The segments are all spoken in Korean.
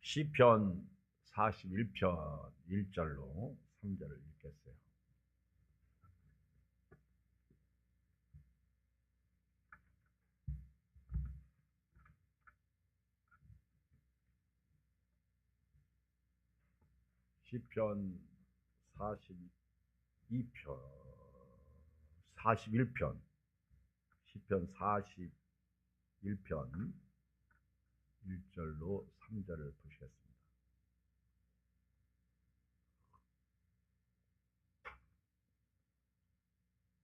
시편 41편 1절로 3절을 읽겠어요. 시편 42편 41편 시편 41편 1절로 3절을 보시겠습니다.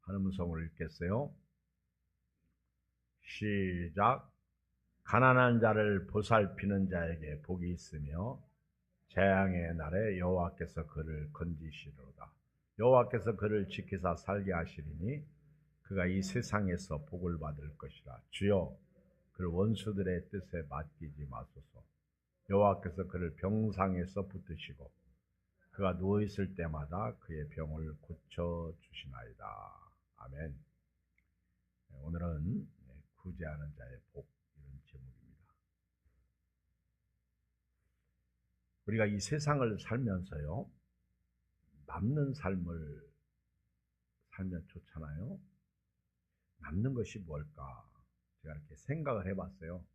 한 음성으로 읽겠어요. 시작. 가난한 자를 보살피는 자에게 복이 있으며 재앙의 날에 여호와께서 그를 건지시리로다. 여호와께서 그를 지키사 살게 하시리니 그가 이 세상에서 복을 받을 것이라. 주여 그를 원수들의 뜻에 맡기지 마소서. 여호와께서 그를 병상에서 붙드시고 그가 누워있을 때마다 그의 병을 고쳐주시나이다. 아멘. 오늘은 구제하는 자의 복, 이런 제목입니다. 우리가 이 세상을 살면서요, 남는 삶을 살면 좋잖아요. 남는 것이 뭘까? 제가 이렇게 생각을 해봤어요.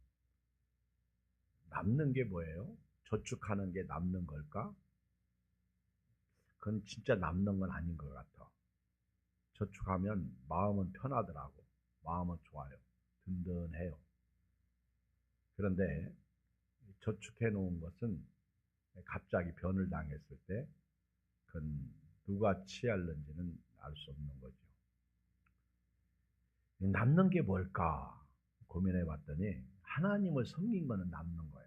남는 게 뭐예요? 저축하는 게 남는 걸까? 그건 진짜 남는 건 아닌 것 같아. 저축하면 마음은 편하더라고. 마음은 좋아요. 든든해요. 그런데 저축해 놓은 것은 갑자기 변을 당했을 때 그건 누가 취할는지는 알 수 없는 거죠. 남는 게 뭘까 고민해 봤더니 하나님을 섬긴 거는 남는 거예요.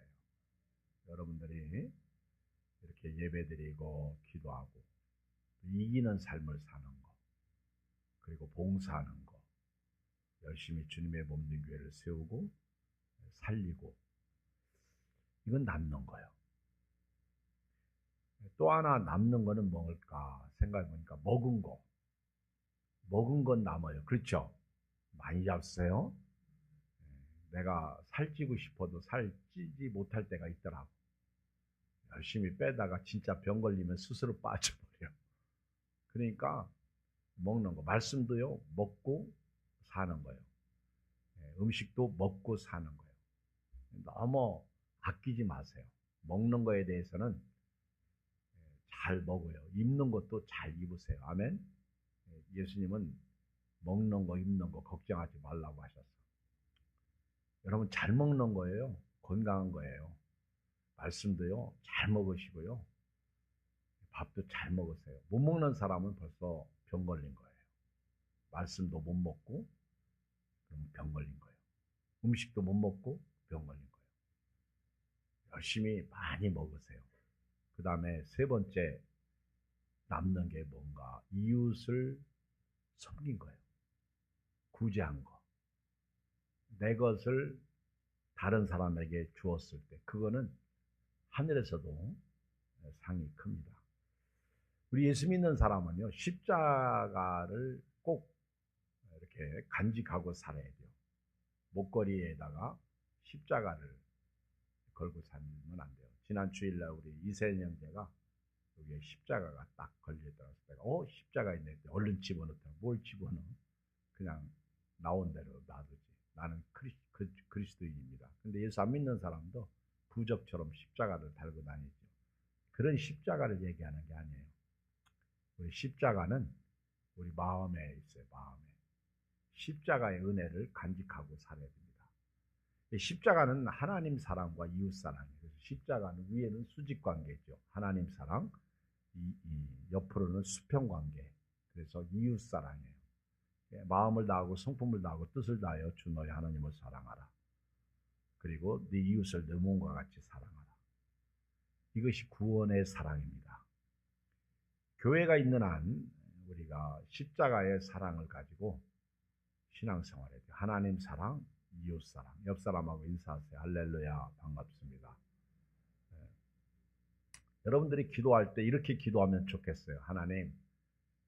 여러분들이 이렇게 예배드리고 기도하고 이기는 삶을 사는 거, 그리고 봉사하는 거, 열심히 주님의 몸된 교회를 세우고 살리고, 이건 남는 거예요. 또 하나 남는 거는 뭘까 생각해 보니까 먹은 건 남아요. 그렇죠? 많이 잡으세요. 내가 살찌고 싶어도 살찌지 못할 때가 있더라고. 열심히 빼다가 진짜 병 걸리면 스스로 빠져버려. 그러니까 먹는 거, 말씀도요, 먹고 사는 거예요. 음식도 먹고 사는 거예요. 너무 아끼지 마세요. 먹는 거에 대해서는 잘 먹어요. 입는 것도 잘 입으세요. 아멘. 예수님은 먹는 거, 입는 거 걱정하지 말라고 하셨어. 여러분, 잘 먹는 거예요. 건강한 거예요. 말씀도요, 잘 먹으시고요. 밥도 잘 먹으세요. 못 먹는 사람은 벌써 병 걸린 거예요. 말씀도 못 먹고 그럼 병 걸린 거예요. 음식도 못 먹고 병 걸린 거예요. 열심히 많이 먹으세요. 그 다음에 세 번째 남는 게 뭔가? 이웃을 섬긴 거예요. 구제한 거. 내 것을 다른 사람에게 주었을 때 그거는 하늘에서도 상이 큽니다. 우리 예수 믿는 사람은요, 십자가를 꼭 이렇게 간직하고 살아야 돼요. 목걸이에다가 십자가를 걸고 살면 안 돼요. 지난 주일날 우리 이세연 형제가 여기에 십자가가 딱 걸려있더라고요. 내가 십자가 있네. 얼른 집어넣더라. 뭘 집어넣어? 그냥 나온 대로 놔두지. 나는 그리스도인입니다. 근데 예수 안 믿는 사람도 부적처럼 십자가를 달고 다니죠. 그런 십자가를 얘기하는 게 아니에요. 우리 십자가는 우리 마음에 있어요. 마음에. 십자가의 은혜를 간직하고 살아야 됩니다. 십자가는 하나님 사랑과 이웃 사랑이에요. 그래서 십자가는 위에는 수직 관계죠. 하나님 사랑, 옆으로는 수평 관계. 그래서 이웃 사랑이에요. 마음을 다하고 성품을 다하고 뜻을 다하여 주 너의 하나님을 사랑하라. 그리고 네 이웃을 네 몸과 같이 사랑하라. 이것이 구원의 사랑입니다. 교회가 있는 한 우리가 십자가의 사랑을 가지고 신앙생활해야 돼요. 하나님 사랑, 이웃 사랑. 옆 사람하고 인사하세요. 할렐루야, 반갑습니다. 여러분들이 기도할 때 이렇게 기도하면 좋겠어요. 하나님,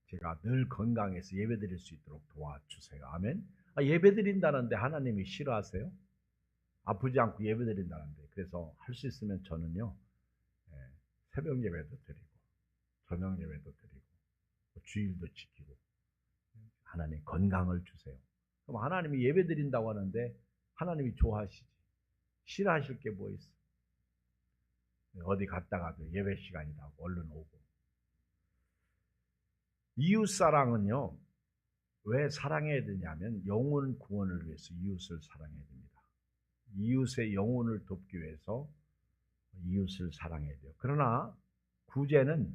제가 늘 건강해서 예배드릴 수 있도록 도와주세요. 아멘. 예배드린다는데 하나님이 싫어하세요? 아프지 않고 예배드린다는데. 그래서 할 수 있으면 저는요, 새벽 예배도 드리고, 저녁 예배도 드리고, 주일도 지키고, 하나님 건강을 주세요. 그럼 하나님이 예배 드린다고 하는데 하나님이 좋아하시지. 싫어하실 게 뭐 있어? 어디 갔다가도 예배 시간이라고 얼른 오고. 이웃사랑은요, 왜 사랑해야 되냐면 영혼 구원을 위해서 이웃을 사랑해야 됩니다. 이웃의 영혼을 돕기 위해서 이웃을 사랑해야 돼요. 그러나 구제는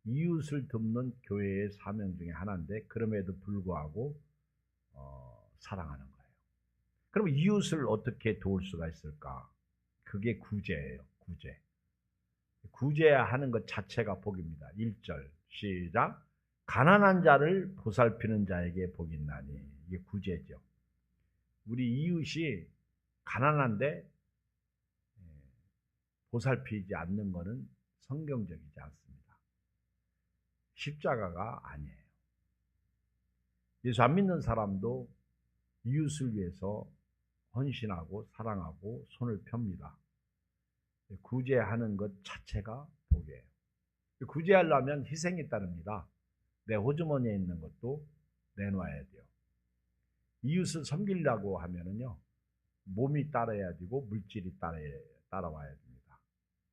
이웃을 돕는 교회의 사명 중에 하나인데 그럼에도 불구하고 사랑하는 거예요. 그럼 이웃을 어떻게 도울 수가 있을까? 그게 구제예요. 구제. 구제하는 것 자체가 복입니다. 1절 시작. 가난한 자를 보살피는 자에게 복이 있나니. 이게 구제죠. 우리 이웃이 가난한데 보살피지 않는 것은 성경적이지 않습니다. 십자가가 아니에요. 예수 안 믿는 사람도 이웃을 위해서 헌신하고 사랑하고 손을 펴니다. 구제하는 것 자체가 복이에요. 구제하려면 희생이 따릅니다. 내 호주머니에 있는 것도 내놔야 돼요. 이웃을 섬기려고 하면은요, 몸이 따라야 되고 물질이 따라와야 됩니다.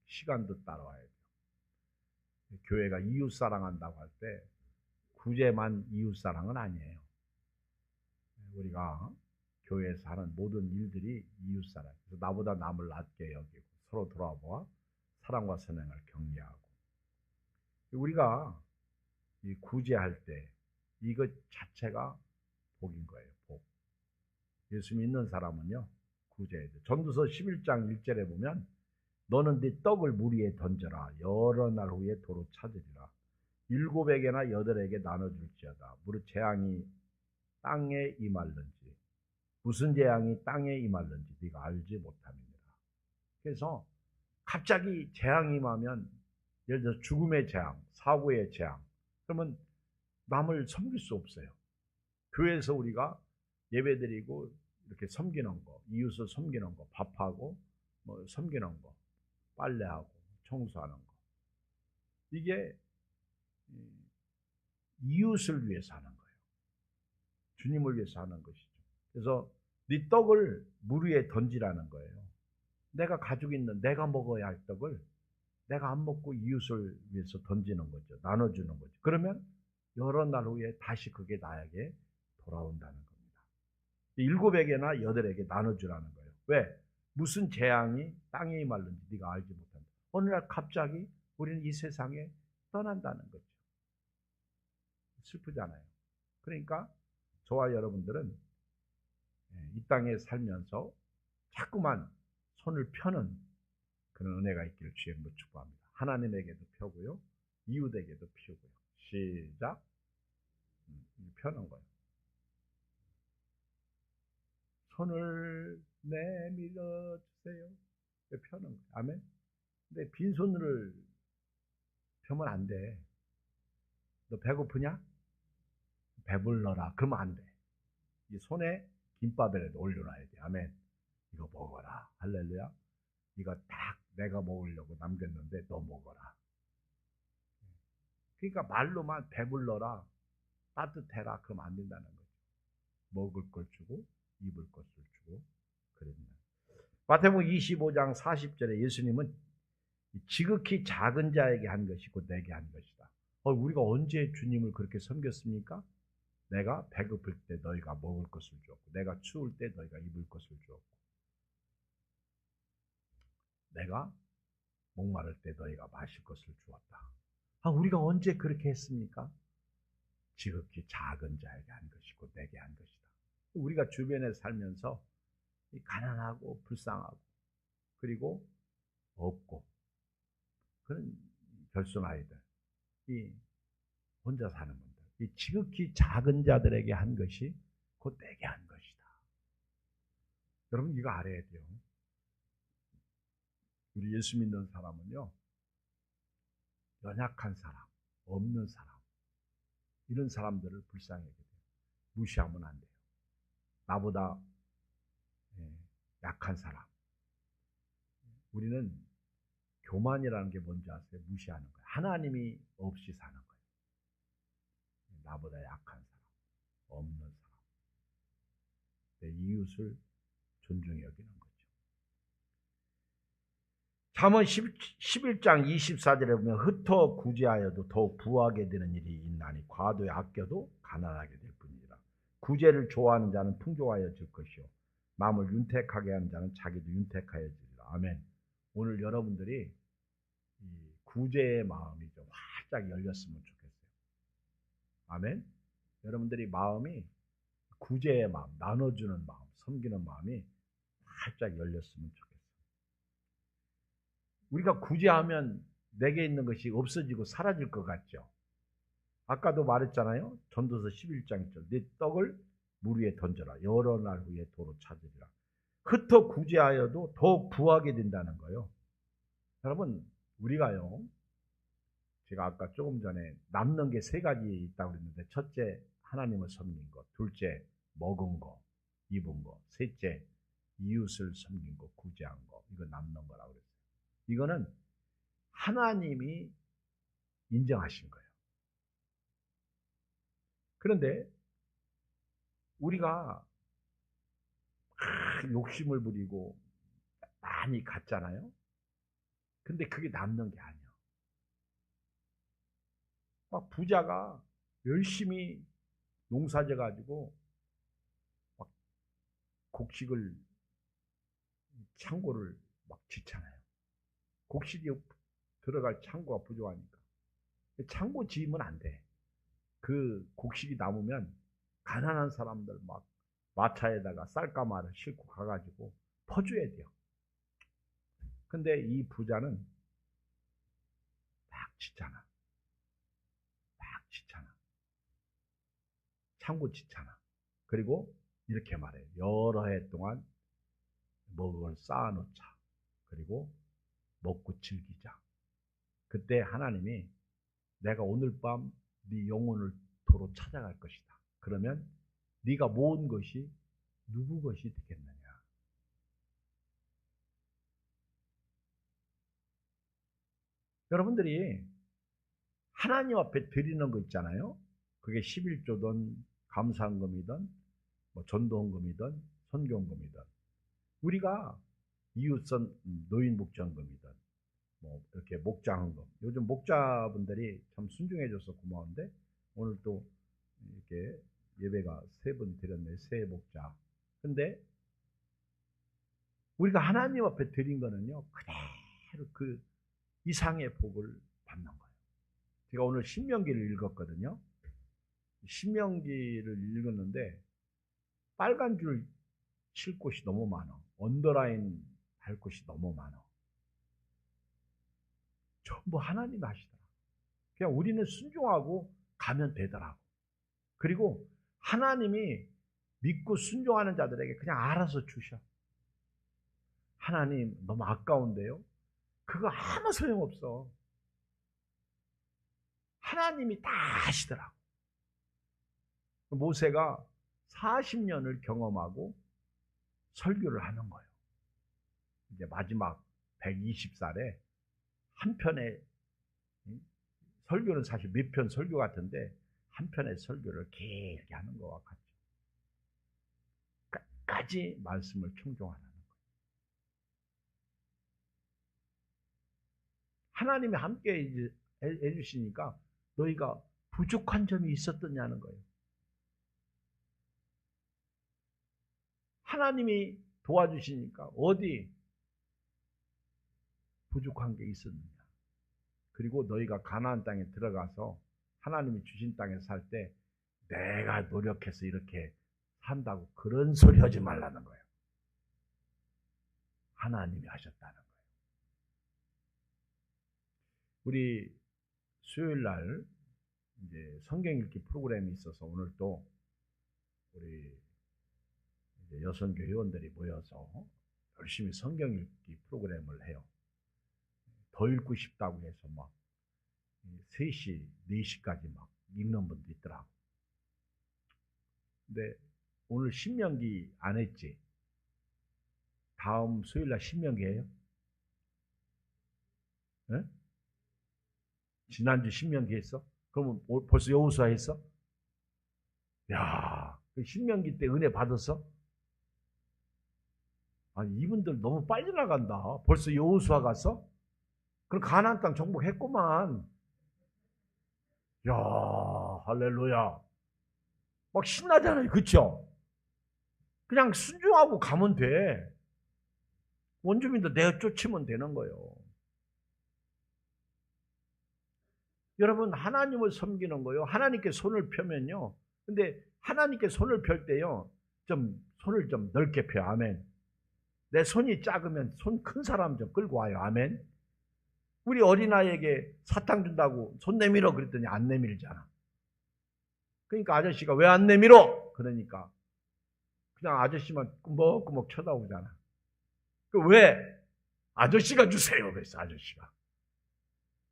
시간도 따라와야 돼요. 교회가 이웃 사랑한다고 할 때 구제만 이웃 사랑은 아니에요. 우리가 교회에서 하는 모든 일들이 이웃 사랑. 그래서 나보다 남을 낮게 여기고 서로 돌아보아 사랑과 선행을 격려하고. 우리가 이 구제할 때 이것 자체가 복인 거예요. 복. 예수 믿는 사람은요, 구제해야 돼. 전도서 11장 1절에 보면 너는 네 떡을 물 위에 던져라. 여러 날 후에 도로 찾으리라. 7에게나 8에게 나눠줄지어다. 무릇 재앙이 땅에 임할는지 무슨 재앙이 땅에 임할는지 네가 알지 못함이니라. 그래서 갑자기 재앙이 임하면, 예를 들어 죽음의 재앙, 사고의 재앙, 그러면 남을 섬길 수 없어요. 교회에서 우리가 예배드리고 이렇게 섬기는 거, 이웃을 섬기는 거, 밥하고 뭐 섬기는 거, 빨래하고 청소하는 거, 이게 이웃을 위해서 하는 거예요. 주님을 위해서 하는 것이죠. 그래서 네 떡을 물 위에 던지라는 거예요. 내가 가지고 있는, 내가 먹어야 할 떡을 내가 안 먹고 이웃을 위해서 던지는 거죠. 나눠주는 거죠. 그러면 여러 날 후에 다시 그게 나에게 돌아온다는 겁니다. 7에게나 8에게 나눠주라는 거예요. 왜? 무슨 재앙이 땅에 임할는지 네가 알지 못한다. 어느 날 갑자기 우리는 이 세상에 떠난다는 거죠. 슬프잖아요. 그러니까 저와 여러분들은 이 땅에 살면서 자꾸만 손을 펴는 그런 은혜가 있기를 주의 이름으로 축복합니다. 하나님에게도 펴고요, 이웃에게도 피우고요. 시작. 펴는 거예요. 손을 내밀어 주세요. 펴는 거예요. 아멘. 근데 빈손을 펴면 안 돼. 너 배고프냐? 배불러라. 그러면 안 돼. 이 손에 김밥이라도 올려놔야 돼. 아멘. 이거 먹어라. 할렐루야. 이거 딱 내가 먹으려고 남겼는데 너 먹어라. 그러니까 말로만 배불러라, 따뜻해라, 그러면 안 된다는 거죠. 먹을 걸 주고 입을 것을 주고 그럽니다. 마태복음 25장 40절에 예수님은 지극히 작은 자에게 한 것이 곧 내게 한 것이다. 우리가 언제 주님을 그렇게 섬겼습니까? 내가 배고플 때 너희가 먹을 것을 주었고, 내가 추울 때 너희가 입을 것을 주었고, 내가 목마를 때 너희가 마실 것을 주었다. 우리가 언제 그렇게 했습니까? 지극히 작은 자에게 한 것이고 내게 한 것이다. 우리가 주변에 살면서 가난하고 불쌍하고 그리고 없고 그런 결손 아이들, 이 혼자 사는 분들, 이 지극히 작은 자들에게 한 것이 곧 내게 한 것이다. 여러분 이거 알아야 돼요. 우리 예수 믿는 사람은요, 연약한 사람, 없는 사람, 이런 사람들을 불쌍하게 돼요. 무시하면 안 돼요. 나보다 약한 사람, 우리는 교만이라는 게 뭔지 아세요? 무시하는 거예요. 하나님이 없이 사는 거예요. 나보다 약한 사람, 없는 사람, 내 이웃을 존중히 여기는 거죠. 잠언 11장 24절에 보면 흩어 구제하여도 더욱 부하게 되는 일이 있나니 과도에 아껴도 가난하게 될 뿐이라. 구제를 좋아하는 자는 풍족하여질 것이요 남을 윤택하게 하는 자는 자기도 윤택하여지리라. 아멘. 오늘 여러분들이 이 구제의 마음이 좀 활짝 열렸으면 좋겠어요. 아멘. 여러분들이 마음이 구제의 마음, 나눠주는 마음, 섬기는 마음이 활짝 열렸으면 좋겠어요. 우리가 구제하면 내게 있는 것이 없어지고 사라질 것 같죠. 아까도 말했잖아요. 전도서 11장 1절 네 떡을 물 위에 던져라. 여러 날 후에 도로 찾으리라. 흩어 구제하여도 더 부하게 된다는 거예요. 여러분 우리가요. 제가 아까 조금 전에 남는 게 세 가지 있다고 그랬는데 첫째 하나님을 섬긴 것, 둘째 먹은 거, 입은 거, 셋째 이웃을 섬긴 거, 구제한 거. 이거 남는 거라고 그랬어요. 이거는 하나님이 인정하신 거예요. 그런데 우리가 욕심을 부리고 많이 갖잖아요. 근데 그게 남는 게 아니에요. 막 부자가 열심히 농사져 가지고 막 곡식을 창고를 막 짓잖아요. 곡식이 들어갈 창고가 부족하니까. 창고 지으면 안 돼. 그 곡식이 남으면 가난한 사람들 막 마차에다가 쌀가마를 싣고 가가지고 퍼줘야 돼요. 근데 이 부자는 막 짓잖아. 창고 짓잖아. 그리고 이렇게 말해요. 여러 해 동안 먹을 걸 쌓아놓자. 그리고 먹고 즐기자. 그때 하나님이 내가 오늘 밤 네 영혼을 도로 찾아갈 것이다. 그러면 네가 모은 것이 누구 것이 되겠느냐. 여러분들이 하나님 앞에 드리는 거 있잖아요. 그게 11조든 감사헌금이든 뭐 전도헌금이든 선교헌금이든 우리가 이웃선 노인복지헌금이든 뭐 이렇게 목자헌금. 요즘 목자분들이 참 순종해줘서 고마운데 오늘 또 이렇게 예배가 3번 드렸네. 새해 목자. 근데 우리가 하나님 앞에 드린 거는요 그대로 그 이상의 복을 받는 거예요. 제가 오늘 신명기를 읽었거든요. 신명기를 읽었는데 빨간 줄 칠 곳이 너무 많아. 언더라인 할 곳이 너무 많아. 전부 하나님이 하시더라. 그냥 우리는 순종하고 가면 되더라고. 그리고 하나님이 믿고 순종하는 자들에게 그냥 알아서 주셔. 하나님 너무 아까운데요. 그거 아무 소용없어. 하나님이 다 하시더라고. 모세가 40년을 경험하고 설교를 하는 거예요. 이제 마지막 120살에 한 편의 설교는 사실 몇 편 설교 같은데 한 편의 설교를 길게 하는 것과 같죠. 끝까지 말씀을 청종하는 거예요. 하나님이 함께 해주시니까 너희가 부족한 점이 있었더냐는 거예요. 하나님이 도와주시니까 어디 부족한 게 있었느냐. 그리고 너희가 가나안 땅에 들어가서 하나님이 주신 땅에 살 때 내가 노력해서 이렇게 산다고 그런 소리 하지 말라는 거예요. 하나님이 하셨다는 거예요. 우리 수요일 날 이제 성경 읽기 프로그램이 있어서 오늘 또 우리 이제 여성교 회원들이 모여서 열심히 성경 읽기 프로그램을 해요. 더 읽고 싶다고 해서 막 3시, 4시까지 막 읽는 분도 있더라고. 근데 오늘 신명기 안 했지? 다음 수요일날 신명기예요? 예? 지난주 신명기 했어? 그러면 벌써 여호수아 했어? 야, 그 신명기 때 은혜 받았어? 아니, 이분들 너무 빨리 나간다. 벌써 여호수아 갔어? 그럼 가나안 땅 정복했구만. 야, 할렐루야. 막 신나잖아요. 그쵸? 그냥 순종하고 가면 돼. 원주민도 내쫓으면 되는 거예요. 여러분, 하나님을 섬기는 거요. 하나님께 손을 펴면요. 근데 하나님께 손을 펼 때요. 손을 좀 넓게 펴. 아멘. 내 손이 작으면 손 큰 사람 좀 끌고 와요. 아멘. 우리 어린아이에게 사탕 준다고 손 내밀어 그랬더니 안 내밀잖아. 그러니까 아저씨가 왜 안 내밀어? 그러니까 그냥 아저씨만 꾸벅꾸벅 쳐다보잖아. 그 왜? 아저씨가 주세요. 그랬어. 아저씨가.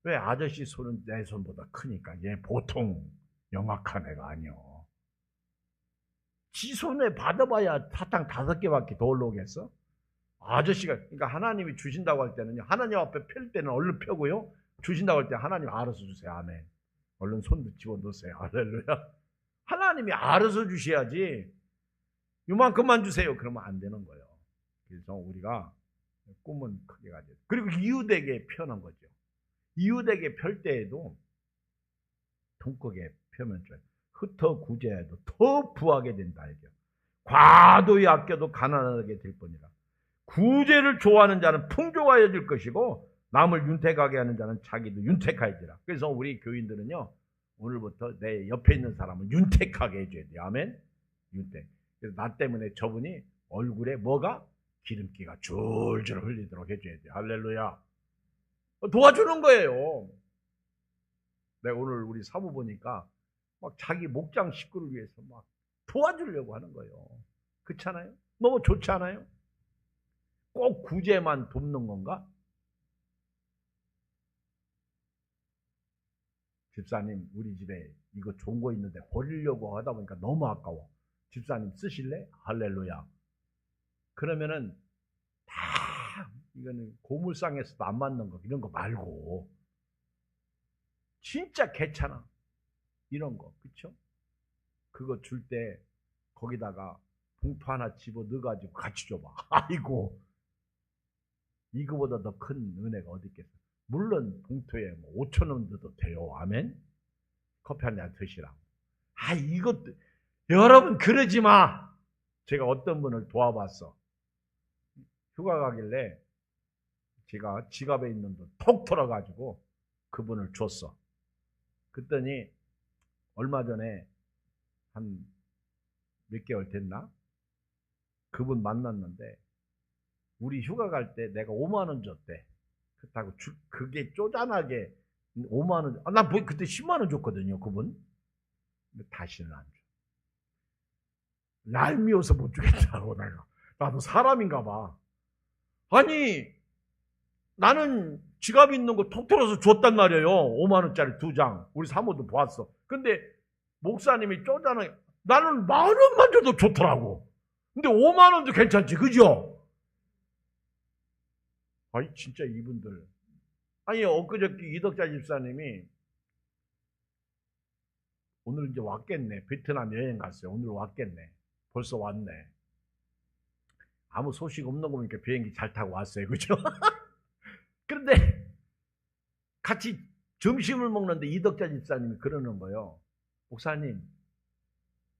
왜? 아저씨 손은 내 손보다 크니까. 얘 보통 영악한 애가 아니여. 지 손에 받아봐야 사탕 5개밖에 더 올라오겠어? 아저씨가, 그러니까 하나님이 주신다고 할 때는요, 하나님 앞에 펼 때는 얼른 펴고요, 주신다고 할 때 하나님 알아서 주세요. 아멘. 얼른 손도 집어넣으세요. 할렐루야. 하나님이 알아서 주셔야지, 요만큼만 주세요. 그러면 안 되는 거예요. 그래서 우리가 꿈은 크게 가져야 돼. 그리고 이웃에게 펴는 거죠. 이웃에게 펼 때에도 통 크게 펴면 좋아요. 흩어 구제해도 더 부하게 된다. 이죠. 과도히 아껴도 가난하게 될 뿐이라. 구제를 좋아하는 자는 풍족하여질 것이고 남을 윤택하게 하는 자는 자기도 윤택하여지라. 그래서 우리 교인들은요, 오늘부터 내 옆에 있는 사람을 윤택하게 해줘야 돼요. 아멘. 윤택. 그래서 나 때문에 저분이 얼굴에 뭐가 기름기가 줄줄 흘리도록 해줘야 돼요. 할렐루야. 도와주는 거예요. 내가 오늘 우리 사부 보니까 막 자기 목장 식구를 위해서 막 도와주려고 하는 거예요. 그렇잖아요? 너무 좋지 않아요? 꼭 구제만 돕는 건가? 집사님, 우리 집에 이거 좋은 거 있는데 버리려고 하다 보니까 너무 아까워. 집사님 쓰실래? 할렐루야. 그러면은 다 이거는 고물상에서도 안 맞는 거 이런 거 말고 진짜 괜찮아. 이런 거, 그쵸? 그거 줄 때 거기다가 봉투 하나 집어 넣어가지고 같이 줘봐. 아이고, 이거보다 더 큰 은혜가 어디 있겠어. 물론 봉투에 5,000원 넣어도 돼요. 아멘. 커피 한 잔 드시라고. 아, 이것도 여러분 그러지 마. 제가 어떤 분을 도와봤어. 휴가 가길래 제가 지갑에 있는 돈 톡 털어가지고 그분을 줬어. 그랬더니 얼마 전에 한 몇 개월 됐나? 그분 만났는데 우리 휴가 갈 때 내가 5만 원 줬대. 그렇다고 그게 쪼잔하게 5만 원. 나 그때 10만 원 줬거든요, 그분. 근데 다시는 안 줘. 얄미워서 못 주겠다고 내가. 나도 사람인가 봐. 아니, 나는 지갑에 있는 거 톡 털어서 줬단 말이에요. 5만 원짜리 2장. 우리 사모도 보았어. 근데 목사님이 쪼잔하게 나는 10,000원만 줘도 좋더라고. 근데 5만 원도 괜찮지, 그죠? 아니, 진짜 이분들. 아니, 엊그저께 이덕자 집사님이 오늘 이제 왔겠네. 베트남 여행 갔어요. 오늘 왔겠네. 벌써 왔네. 아무 소식 없는 거 보니까 비행기 잘 타고 왔어요. 그죠? 그런데 같이 점심을 먹는데 이덕자 집사님이 그러는 거예요. 목사님,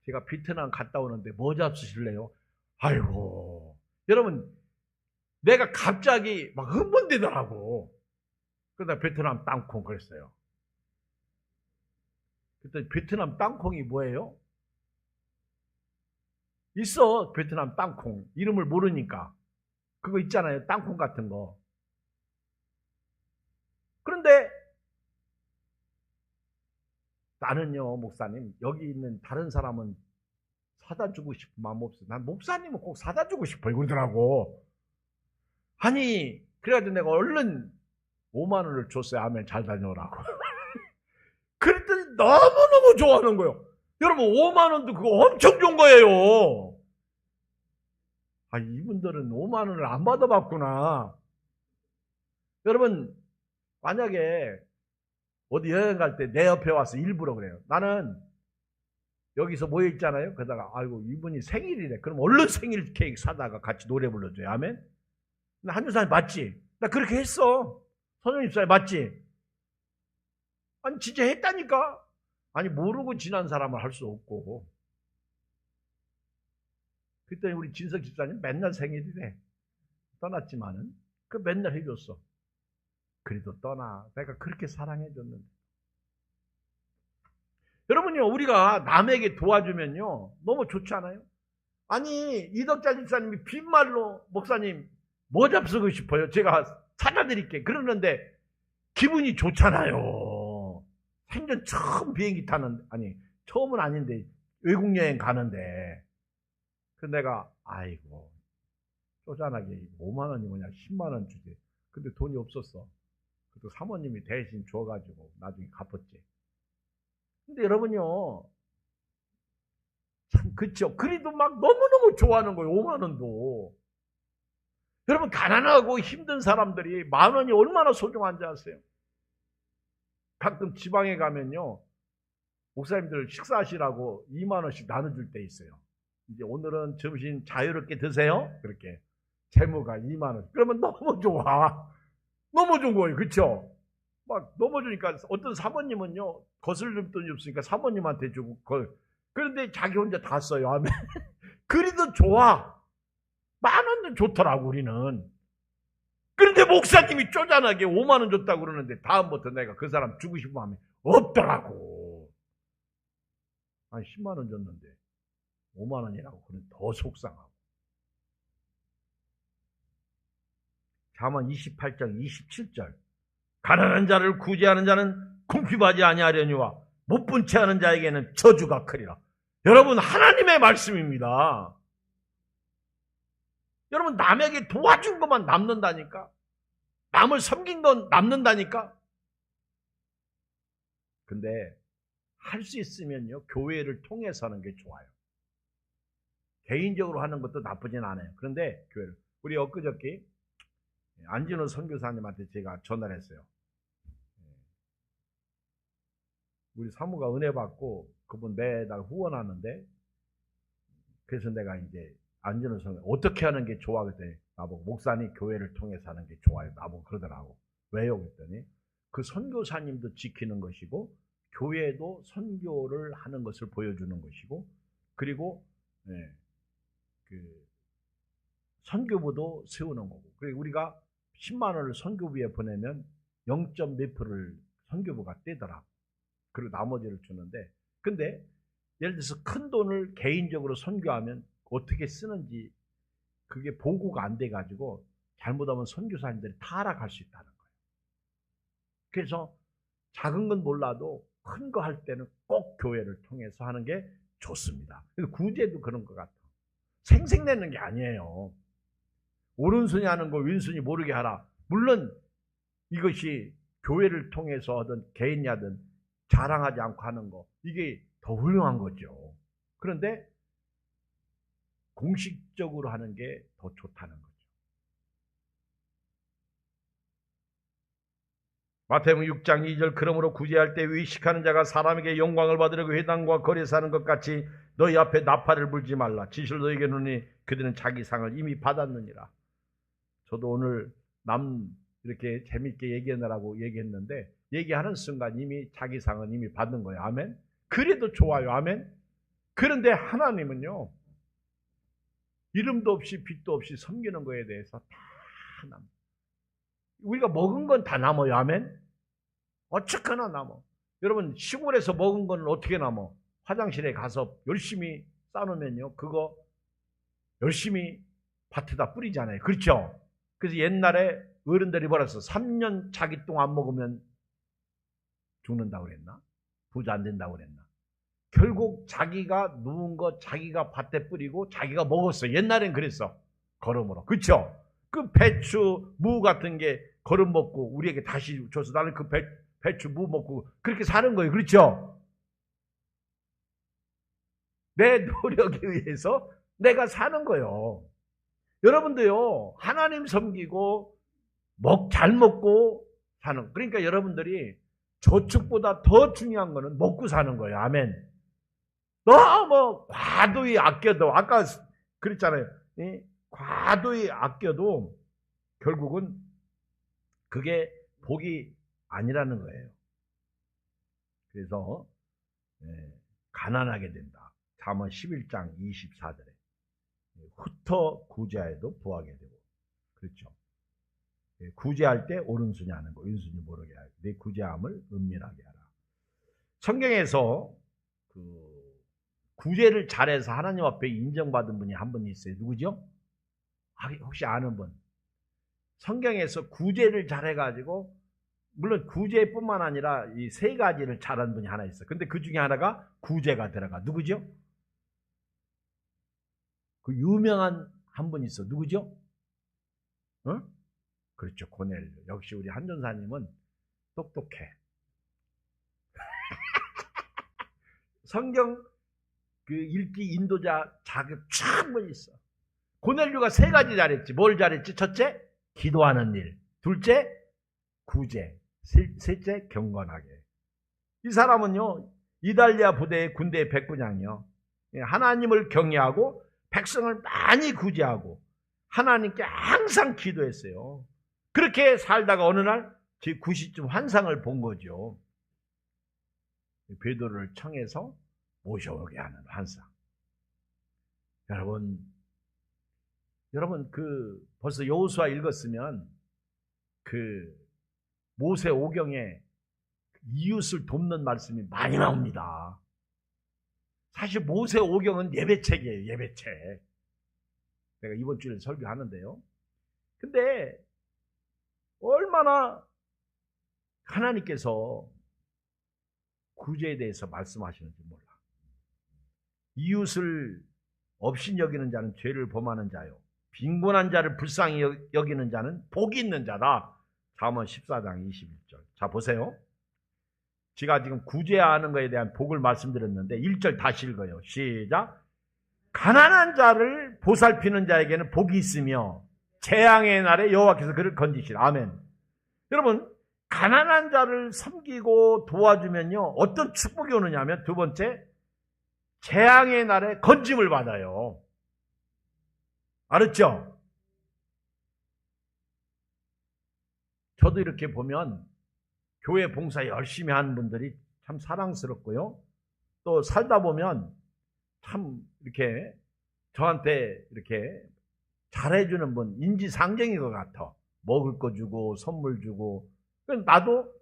제가 베트남 갔다 오는데 뭐 잡수실래요? 아이고, 여러분, 내가 갑자기 막 흥분되더라고. 그러다 베트남 땅콩 그랬어요. 그때 베트남 땅콩이 뭐예요? 있어, 베트남 땅콩. 이름을 모르니까. 그거 있잖아요, 땅콩 같은 거. 그런데 나는요, 목사님, 여기 있는 다른 사람은 사다 주고 싶은 마음 없어. 난 목사님은 꼭 사다 주고 싶어 이러더라고. 아니, 그래가지고 내가 얼른 5만 원을 줬어요. 아멘, 잘 다녀오라고. 그랬더니 너무너무 좋아하는 거예요. 여러분, 5만 원도 그거 엄청 좋은 거예요. 아, 이분들은 5만 원을 안 받아봤구나. 여러분, 만약에 어디 여행 갈 때 내 옆에 와서 일부러 그래요. 나는 여기서 모여 있잖아요. 그러다가 아이고 이분이 생일이래. 그럼 얼른 생일 케이크 사다가 같이 노래 불러줘요. 아멘. 나 한주사님 맞지? 나 그렇게 했어. 선생님 맞지? 아니 진짜 했다니까. 아니 모르고 지난 사람을 할 수 없고. 그랬더니 우리 진석 집사님 맨날 생일이래. 떠났지만은 그 맨날 해줬어. 그래도 떠나. 내가 그렇게 사랑해줬는데. 여러분요, 우리가 남에게 도와주면요 너무 좋지 않아요? 아니 이덕자 집사님이 빈말로 목사님 뭐 잡수고 싶어요? 제가 찾아드릴게. 그러는데 기분이 좋잖아요. 생전 처음 비행기 타는, 아니 처음은 아닌데 외국 여행 가는데 그 내가 아이고 쪼잔하게 5만 원이 뭐냐 10만 원 주지. 근데 돈이 없었어. 그래도 사모님이 대신 줘가지고 나중에 갚았지. 근데 여러분요, 참 그쵸. 그래도 막 너무너무 좋아하는 거예요. 5만 원도. 여러분 가난하고 힘든 사람들이 만 원이 얼마나 소중한지 아세요? 가끔 지방에 가면요, 목사님들 식사하시라고 2만 원씩 나눠줄 때 있어요. 이제 오늘은 점심 자유롭게 드세요. 그렇게 재무가 2만 원. 그러면 너무 좋아. 너무 좋은 거예요. 그쵸? 막 너무 주니까 어떤 사모님은요, 거슬릴 돈이 없으니까 사모님한테 주고, 그런데 자기 혼자 다 써요. 아멘. 그래도 좋아. 만 원도 좋더라고, 우리는. 그런데 목사님이 쪼잔하게 5만 원 줬다고 그러는데 다음부터 내가 그 사람 주고 싶어 하면 없더라고. 아니 10만 원 줬는데 5만 원이라고 그러면 더 속상하고. 잠언 28장 27절. 가난한 자를 구제하는 자는 궁핍하지 아니하려니와 못본 채 하는 자에게는 저주가 크리라. 여러분 하나님의 말씀입니다. 여러분 남에게 도와준 것만 남는다니까. 남을 섬긴 건 남는다니까. 근데 할 수 있으면요 교회를 통해서 하는 게 좋아요. 개인적으로 하는 것도 나쁘진 않아요. 그런데 교회를, 우리 엊그저께 안진호 선교사님한테 제가 전화를 했어요. 우리 사무가 은혜 받고 그분 매달 후원하는데, 그래서 내가 이제 안진호 선교 어떻게 하는 게 좋아 그랬더니 나보고 목사님 교회를 통해서 하는 게 좋아요. 나보고 그러더라고. 왜요? 그랬더니 그 선교사님도 지키는 것이고 교회도 선교를 하는 것을 보여주는 것이고, 그리고 그 선교부도 세우는 거고, 그리고 우리가 10만 원을 선교부에 보내면 0.몇 %를 선교부가 떼더라. 그리고 나머지를 주는데, 근데 예를 들어서 큰 돈을 개인적으로 선교하면 어떻게 쓰는지 그게 보고가 안 돼가지고 잘못하면 선교사님들이 타락할 수 있다는 거예요. 그래서 작은 건 몰라도 큰 거 할 때는 꼭 교회를 통해서 하는 게 좋습니다. 그래서 구제도 그런 것 같아요. 생색내는 게 아니에요. 오른손이 하는 거 왼손이 모르게 하라. 물론 이것이 교회를 통해서 하든 개인이 하든 자랑하지 않고 하는 거, 이게 더 훌륭한 거죠. 그런데 공식적으로 하는 게 더 좋다는 거죠. 마태복음 6장 2절. 그러므로 구제할 때 의식하는 자가 사람에게 영광을 받으려고 회당과 거리에서 하는 것 같이 너희 앞에 나팔을 불지 말라. 진실로 너희에게 이르노니 그들은 자기 상을 이미 받았느니라. 저도 오늘 남 이렇게 재밌게 얘기하느라고 얘기했는데, 얘기하는 순간 이미 자기 상은 이미 받은 거예요. 아멘. 그래도 좋아요. 아멘. 그런데 하나님은요, 이름도 없이 빛도 없이 섬기는 거에 대해서 다 남. 우리가 먹은 건 다 남아요. 아멘. 어쨌거나 남아. 여러분 시골에서 먹은 건 어떻게 남아? 화장실에 가서 열심히 싸놓으면요, 그거 열심히 밭에다 뿌리잖아요. 그렇죠? 그래서 옛날에 어른들이 뭐랬어? 3년 자기 똥 안 먹으면 죽는다고 그랬나? 부자 안 된다고 그랬나? 결국 자기가 누운 거 자기가 밭에 뿌리고 자기가 먹었어. 옛날엔 그랬어. 거름으로. 그렇죠? 그 배추, 무 같은 게 거름 먹고 우리에게 다시 줘서 나는 그 배추, 무 먹고 그렇게 사는 거예요. 그렇죠? 내 노력에 의해서 내가 사는 거예요. 여러분도요, 하나님 섬기고 잘 먹고 사는. 그러니까 여러분들이 저축보다 더 중요한 거는 먹고 사는 거예요. 아멘. 너무 과도히 아껴도, 아까 그랬잖아요. 과도히 아껴도 결국은 그게 복이 아니라는 거예요. 그래서 가난하게 된다. 잠언 11장 24절에 흩어 구제하여도 부하게 되고. 그렇죠. 구제할 때 오른손이 하는 거, 왼손이 모르게 하고 내 구제함을 은밀하게 하라. 성경에서 구제를 잘해서 하나님 앞에 인정받은 분이 한 분 있어요. 누구죠? 혹시 아는 분? 성경에서 구제를 잘해가지고, 물론 구제뿐만 아니라 이 세 가지를 잘한 분이 하나 있어요. 근데 그 중에 하나가 구제가 들어가. 누구죠? 그 유명한 한 분 있어. 누구죠? 어? 그렇죠. 고넬료. 역시 우리 한전사님은 똑똑해. 성경 그 읽기 인도자 자격 충분히 있어. 고넬료가 세 가지 잘했지. 뭘 잘했지? 첫째, 기도하는 일. 둘째, 구제. 셋째, 경건하게. 이 사람은요, 이달리아 부대의 군대의 백부장이요. 하나님을 경외하고 백성을 많이 구제하고 하나님께 항상 기도했어요. 그렇게 살다가 어느 날 제9시쯤 환상을 본 거죠. 베드로를 청해서 모셔오게 하는 환상. 여러분 벌써 여호수아 읽었으면 모세 오경에 이웃을 돕는 말씀이 많이 나옵니다. 사실 모세 오경은 예배책이에요. 예배책. 내가 이번 주에 설교하는데요. 근데 얼마나 하나님께서 구제에 대해서 말씀하시는지 몰라. 이웃을 업신여기는 자는 죄를 범하는 자요, 빈곤한 자를 불쌍히 여기는 자는 복이 있는 자다. 잠언 14장 21절. 자, 보세요. 제가 지금 구제하는 것에 대한 복을 말씀드렸는데 1절 다시 읽어요. 시작. 가난한 자를 보살피는 자에게는 복이 있으며 재앙의 날에 여호와께서 그를 건지시라. 아멘. 여러분, 가난한 자를 섬기고 도와주면요, 어떤 축복이 오느냐면, 두 번째, 재앙의 날에 건짐을 받아요. 알았죠? 저도 이렇게 보면 교회 봉사 열심히 하는 분들이 참 사랑스럽고요, 또 살다 보면 참 이렇게 저한테 이렇게 잘해주는 분, 인지상정인 것 같아. 먹을 거 주고 선물 주고. 나도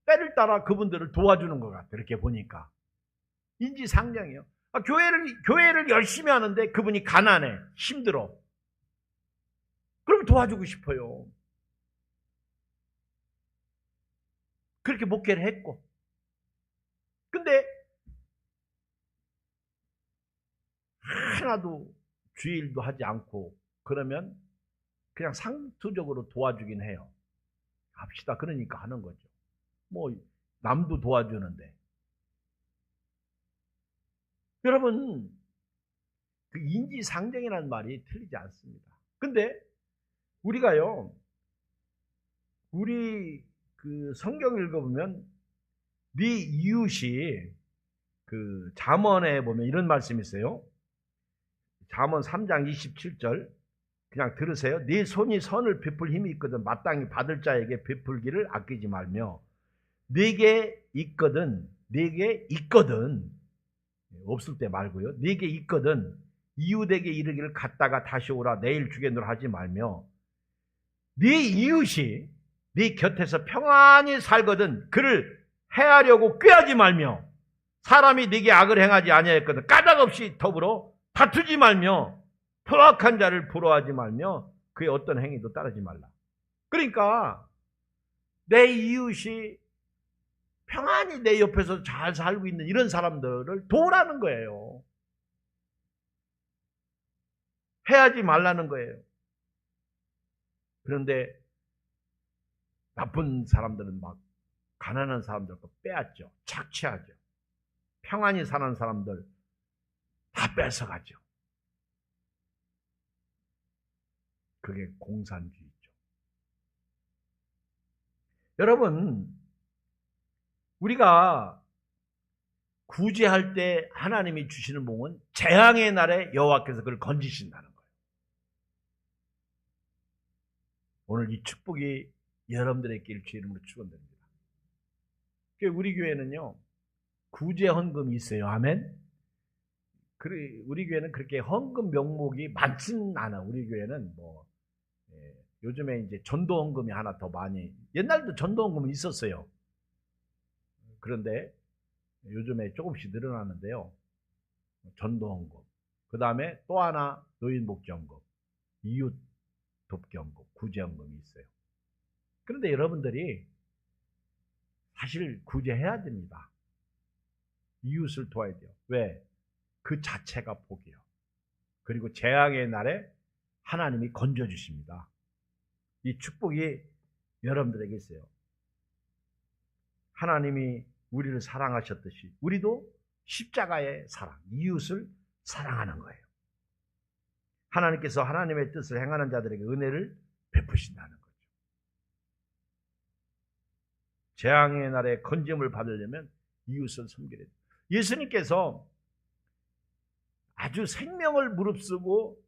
때를 따라 그분들을 도와주는 것 같아. 이렇게 보니까 인지상정이에요. 교회를 열심히 하는데 그분이 가난해, 힘들어. 그럼 도와주고 싶어요. 그렇게 목회를 했고. 근데 하나도 주일도 하지 않고 그러면 그냥 상투적으로 도와주긴 해요. 합시다. 그러니까 하는 거죠. 뭐 남도 도와주는데. 여러분, 그 인지상정이라는 말이 틀리지 않습니다. 근데 우리가요, 우리 그 성경 읽어보면 네 이웃이, 그 잠언에 보면 이런 말씀이 있어요. 잠언 3장 27절. 그냥 들으세요. 네 손이 선을 베풀 힘이 있거든 마땅히 받을 자에게 베풀기를 아끼지 말며, 네게 있거든 없을 때 말고요, 네게 있거든 이웃에게 이르기를 갔다가 다시 오라 내일 주겠노라 하지 말며, 네 이웃이 네 곁에서 평안히 살거든 그를 해하려고 꾀하지 말며, 사람이 네게 악을 행하지 아니하였거든 까닭 없이 더불어 다투지 말며, 포악한 자를 부러워하지 말며 그의 어떤 행위도 따르지 말라. 그러니까 내 이웃이 평안히 내 옆에서 잘 살고 있는 이런 사람들을 도우라는 거예요. 해하지 말라는 거예요. 그런데 나쁜 사람들은 막 가난한 사람들 거 빼앗죠. 착취하죠. 평안히 사는 사람들 다 뺏어가죠. 그게 공산주의죠. 여러분, 우리가 구제할 때 하나님이 주시는 복은 재앙의 날에 여호와께서 그를 건지신다는 거예요. 오늘 이 축복이 여러분들에게 길 주 이름으로 축원드립니다. 우리 교회는요, 구제 헌금이 있어요. 아멘. 우리 교회는 그렇게 헌금 명목이 많지는 않아. 우리 교회는 요즘에 이제 전도 헌금이 하나 더 많이, 옛날도 전도 헌금은 있었어요. 그런데 요즘에 조금씩 늘어나는데요. 전도 헌금. 그 다음에 또 하나 노인 복지 헌금, 이웃 돕기 헌금, 구제 헌금이 있어요. 그런데 여러분들이 사실 구제해야 됩니다. 이웃을 도와야 돼요. 왜? 그 자체가 복이에요. 그리고 재앙의 날에 하나님이 건져주십니다. 이 축복이 여러분들에게 있어요. 하나님이 우리를 사랑하셨듯이 우리도 십자가의 사랑, 이웃을 사랑하는 거예요. 하나님께서 하나님의 뜻을 행하는 자들에게 은혜를 베푸신다는 거죠. 재앙의 날에 건짐을 받으려면 이웃을 섬기려 돼요. 예수님께서 아주 생명을 무릅쓰고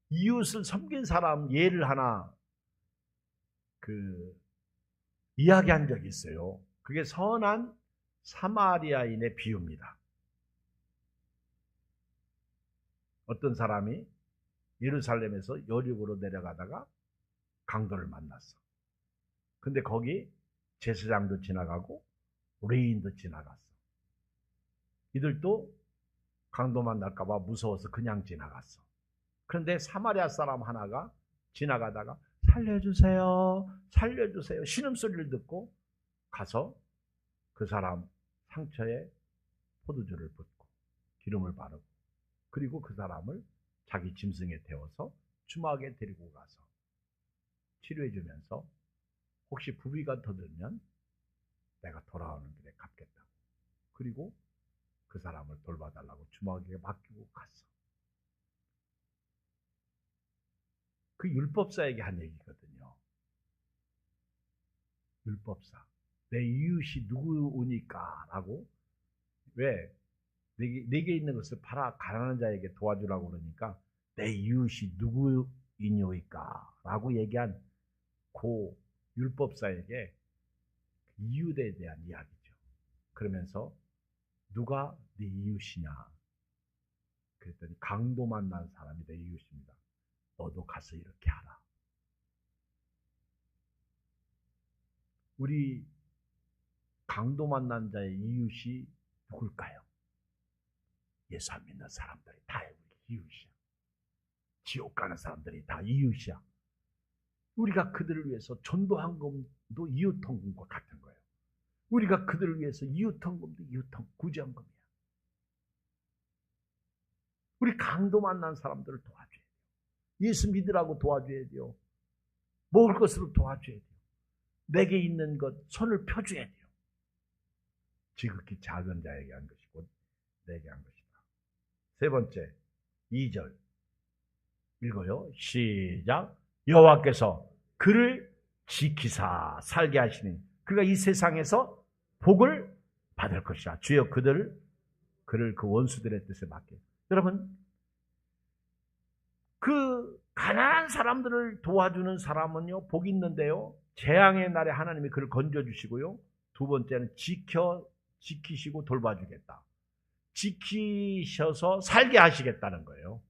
이웃을 섬긴 사람 예를 하나 이야기한 적이 있어요. 그게 선한 사마리아인의 비유입니다. 어떤 사람이 예루살렘에서 여리고로 내려가다가 강도를 만났어. 근데 거기 제사장도 지나가고 레인도 지나갔어. 이들도 강도 만날까 봐 무서워서 그냥 지나갔어. 그런데 사마리아 사람 하나가 지나가다가 살려주세요, 살려주세요 신음소리를 듣고 가서 그 사람 상처에 포도주를 붓고 기름을 바르고 그리고 그 사람을 자기 짐승에 태워서 주막에 데리고 가서 치료해 주면서 혹시 부비가 더 들면 내가 돌아오는 길에 갚겠다고. 그리고 그 사람을 돌봐달라고 주막에 맡기고 갔어. 그 율법사에게 한 얘기거든요. 율법사. 내 이웃이 누구니까? 라고. 왜? 내게 있는 것을 팔아 가난한 자에게 도와주라고 그러니까 내 이웃이 누구이뇨이까? 라고 얘기한 그 율법사에게 이웃에 대한 이야기죠. 그러면서 누가 네 이웃이냐? 그랬더니 강도 만난 사람이 내 이웃입니다. 너도 가서 이렇게 하라. 우리 강도 만난 자의 이웃이 누굴까요? 예수 안 믿는 사람들이 다 우리 이웃이야. 지옥 가는 사람들이 다 이웃이야. 우리가 그들을 위해서 전도한 것도 이웃헌금과 같은 거예요. 우리가 그들을 위해서 이웃헌금도 구제헌금이야. 우리 강도 만난 사람들을 도와줘야 돼요. 예수 믿으라고 도와줘야 돼요. 먹을 것으로 도와줘야 돼요. 내게 있는 것 손을 펴줘야 돼요. 지극히 작은 자에게 한 것이고 내게 한 것이다. 세 번째 2절 읽어요. 시작. 여호와께서 그를 지키사 살게 하시니 그가 이 세상에서 복을 받을 것이다. 주여 그를 그 원수들의 뜻에 맡겨. 여러분 그 가난한 사람들을 도와주는 사람은요 복이 있는데요. 재앙의 날에 하나님이 그를 건져주시고요. 두 번째는 지키시고 돌봐주겠다. 지키셔서 살게 하시겠다는 거예요.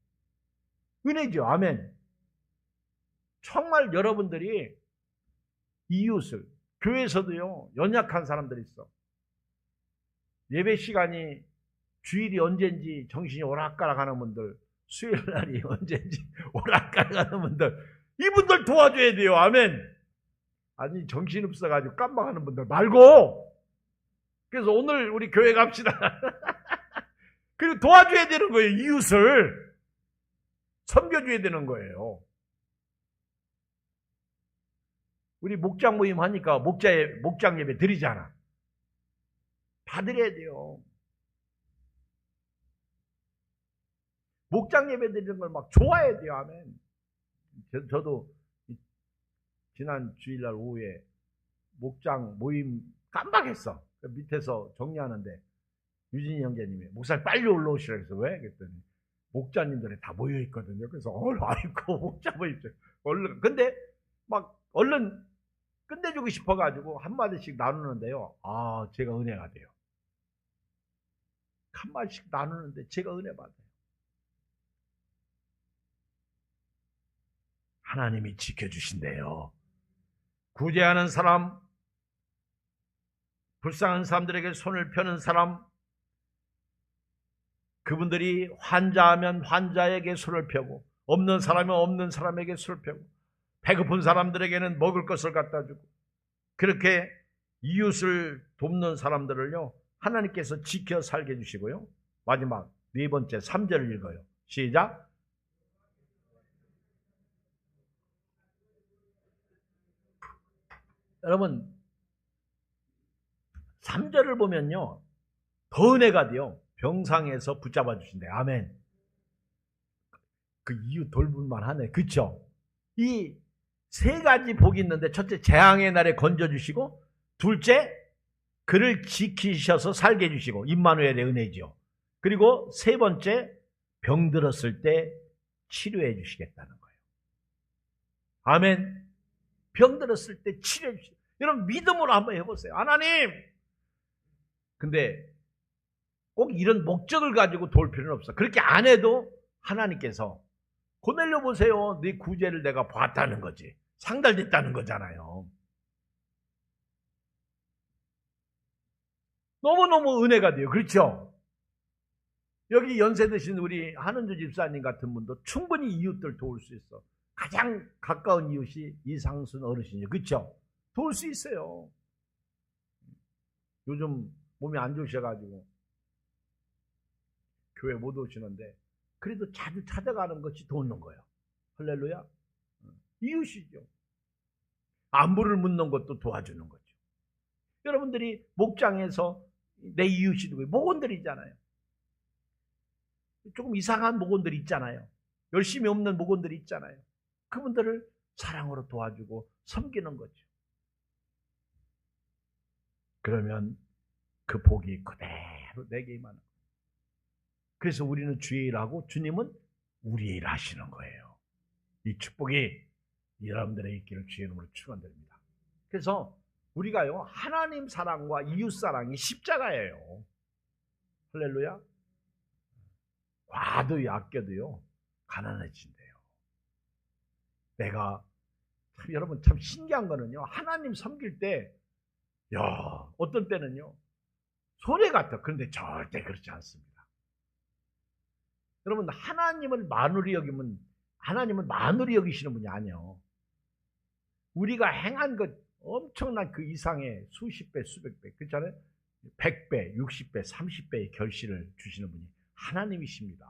은혜죠. 아멘. 정말 여러분들이 이웃을 교회에서도요 연약한 사람들이 있어. 예배 시간이 주일이 언제인지 정신이 오락가락하는 분들, 수요일 날이 언제인지 오락가락하는 분들, 이분들 도와줘야 돼요. 아멘. 아니 정신없어가지고 깜빡하는 분들 말고. 그래서 오늘 우리 교회 갑시다. 그리고 도와줘야 되는 거예요. 이웃을 섬겨줘야 되는 거예요. 우리 목장 모임 하니까 목장 예배 드리잖아. 다 드려야 돼요. 목장 예배 드리는 걸 막 좋아해야 돼요. 아멘. 저도 지난 주일날 오후에 목장 모임 깜빡했어. 밑에서 정리하는데 유진이 형제님이 목사님 빨리 올라오시라 해서 왜? 그랬더니 목자님들이 다 모여 있거든요. 그래서 아이고 목자 모임 얼른 근데 막 얼른 끝내주고 싶어가지고 한마디씩 나누는데요. 아 제가 은혜가 돼요. 한마디씩 나누는데 제가 은혜 받아요. 하나님이 지켜주신대요. 구제하는 사람, 불쌍한 사람들에게 손을 펴는 사람, 그분들이 환자하면 환자에게 손을 펴고 없는 사람은 없는 사람에게 손을 펴고 배고픈 사람들에게는 먹을 것을 갖다 주고 그렇게 이웃을 돕는 사람들을요 하나님께서 지켜 살게 해주시고요. 마지막 네 번째 3절을 읽어요. 시작. 여러분 3절을 보면요 더 은혜가 돼요. 병상에서 붙잡아 주신대. 아멘. 그 이유 돌볼만 하네. 그쵸? 이 세 가지 복이 있는데 첫째 재앙의 날에 건져주시고 둘째 그를 지키셔서 살게 해주시고 임마누엘의 은혜죠. 그리고 세 번째 병들었을 때 치료해 주시겠다는 거예요. 아멘. 병들었을 때 치료해 주시고 여러분 믿음으로 한번 해보세요. 하나님 근데 꼭 이런 목적을 가지고 도울 필요는 없어. 그렇게 안 해도 하나님께서 고넬료 보세요. 네 구제를 내가 봤다는 거지. 상달됐다는 거잖아요. 너무너무 은혜가 돼요. 그렇죠? 여기 연세 드신 우리 한은주 집사님 같은 분도 충분히 이웃들 도울 수 있어. 가장 가까운 이웃이 이상순 어르신이에요. 그렇죠? 도울 수 있어요. 요즘 몸이 안 좋으셔가지고 교회 못 오시는데 그래도 자주 찾아가는 것이 돕는 거예요. 할렐루야. 이웃이죠. 안부를 묻는 것도 도와주는 거죠. 여러분들이 목장에서 내 이웃이 누구예요? 목원들 있잖아요. 조금 이상한 목원들 있잖아요. 열심히 없는 목원들 있잖아요. 그분들을 사랑으로 도와주고 섬기는 거죠. 그러면 그 복이 그대로 내게 임하는 거예요. 그래서 우리는 주의 일하고 주님은 우리의 일 하시는 거예요. 이 축복이 여러분들의 있기를 주의 이름으로 축원드립니다. 그래서 우리가요 하나님 사랑과 이웃 사랑이 십자가예요. 할렐루야. 과도히 아껴도요 가난해진대요. 내가 여러분 참 신기한 거는요 하나님 섬길 때 어떤 때는요 손해 같아. 그런데 절대 그렇지 않습니다. 여러분 하나님을 만우리 여기면 하나님은 만우리 여기시는 분이 아니에요. 우리가 행한 것 엄청난 그 이상의 수십 배 수백 배 그렇잖아요. 100배 60배 30배의 결실을 주시는 분이 하나님이십니다.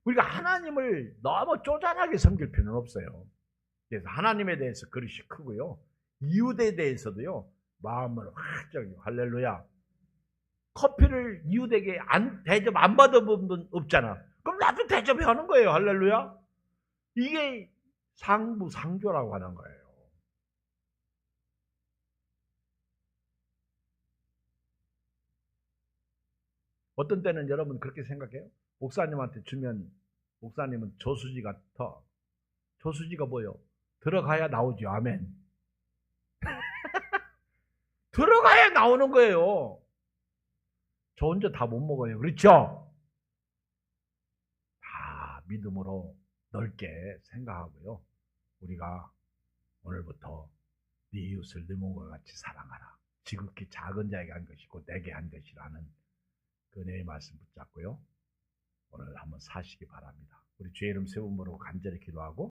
우리가 하나님을 너무 쪼잔하게 섬길 필요는 없어요. 그래서 하나님에 대해서 그릇이 크고요 이웃에 대해서도요 마음을 확 할렐루야. 커피를 이웃에게 대접 안 받아본 분 없잖아. 그럼 나도 대접하는 거예요. 할렐루야. 이게 상부상조라고 하는 거예요. 어떤 때는 여러분 그렇게 생각해요? 목사님한테 주면 목사님은 저수지 같아. 저수지가 뭐예요? 들어가야 나오죠. 아멘. 들어가야 나오는 거예요. 저 혼자 다 못 먹어요. 그렇죠? 다 믿음으로 넓게 생각하고요. 우리가 오늘부터 네 이웃을 네 몸과 같이 사랑하라. 지극히 작은 자에게 한 것이고 내게 한 것이라는 그 은혜의 말씀 붙잡고요. 오늘 한번 사시기 바랍니다. 우리 주의 이름 세 번 부르고 간절히 기도하고